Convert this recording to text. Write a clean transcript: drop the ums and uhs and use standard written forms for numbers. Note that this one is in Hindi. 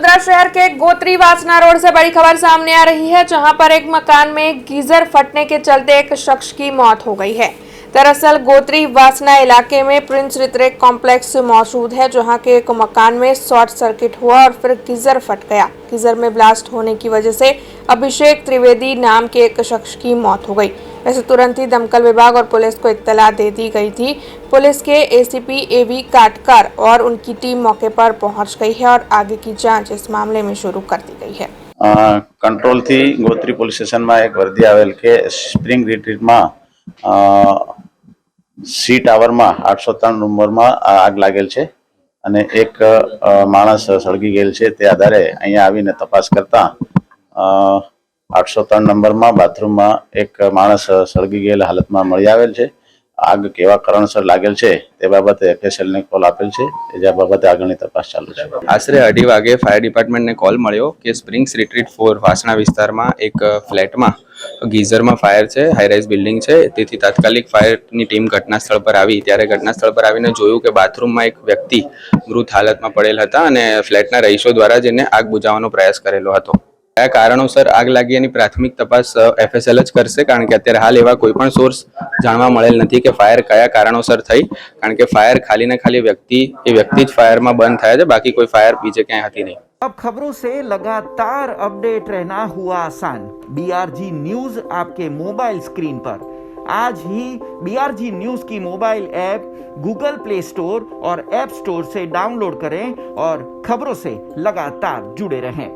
वडोदरा शहर के गोत्री वासना रोड से बड़ी खबर सामने आ रही है, जहां पर एक मकान में गीजर फटने के चलते एक शख्स की मौत हो गई है। दरअसल गोत्री वासना इलाके में प्रिंस ऋत्विक कॉम्प्लेक्स मौजूद है, जहां के एक मकान में शॉर्ट सर्किट हुआ और फिर गीजर फट गया। गीजर में ब्लास्ट होने की वजह से अभिषेक त्रिवेदी नाम के एक शख्स की मौत हो गई। वैसे तुरंत ही दमकल विभाग और पुलिस को इत्तला दे दी गई थी। पुलिस के एसीपी एवी काटकर और उनकी टीम मौके पर पहुंच गई है और आगे की जांच इस मामले में शुरू कर दी गई है। कंट्रोल थी गोत्री पुलिस स्टेशन में एक वर्दी आवेल के स्प्रिंग रिट्रीट में सी टावर में 803 नंबर में आग लागेल छे અને એક માણસ સળગી ગયેલ છે। તે આધારે અહીંયા આવીને તપાસ કરતા 803 નંબરમાં બાથરૂમમાં એક માણસ સળગી ગયેલ હાલતમાં મળી આવેલ છે। આગ કેવા કારણસર लागेल છે તે બાબતે એફએસએલ ने कॉल આપેલ છે। એ બાબતે આગળની તપાસ ચાલુ છે। આશરે 2:30 વાગે ફાયર ડિપાર્ટમેન્ટને કોલ મળ્યો કે સ્પ્રિંગ્સ રિટ્રીટ 4 વાસણા વિસ્તારમાં એક ફ્લેટમાં ગીઝરમાં ફાયર છે, હાઈ રાઇઝ બિલ્ડિંગ છે। તેથી તાત્કાલિક ફાયરની ટીમ ઘટના સ્થળ પર આવી। ત્યારે ઘટના સ્થળ પર આવીને જોયું કે બાથરૂમમાં એક વ્યક્તિ મૃત હાલતમાં પડેલ હતા અને ફ્લેટના રહીશો દ્વારા જેને આગ બુઝાવવાનો પ્રયાસ કરેલો હતો। કયા કારણોસર આગ લાગી એની પ્રાથમિક તપાસ એફએસએલ જ કરશે, કારણ કે અત્યારે હાલ એવા કોઈ પણ સોર્સ જાણવા મળેલ નથી કે ફાયર કયા કારણોસર થઈ, કારણ કે ફાયર ખાલી ને ખાલી વ્યક્તિ જ ફાયરમાં બંધ થયા છે, બાકી કોઈ ફાયર બીજે ક્યાંય હતી नहीं। अब खबरों से लगातार अपडेट रहना हुआ आसान। बीआरजी न्यूज आपके मोबाइल स्क्रीन पर आज ही बीआरजी न्यूज की mobile app Google play store और ऐप स्टोर से डाउनलोड करें और खबरों से लगातार जुड़े रहें।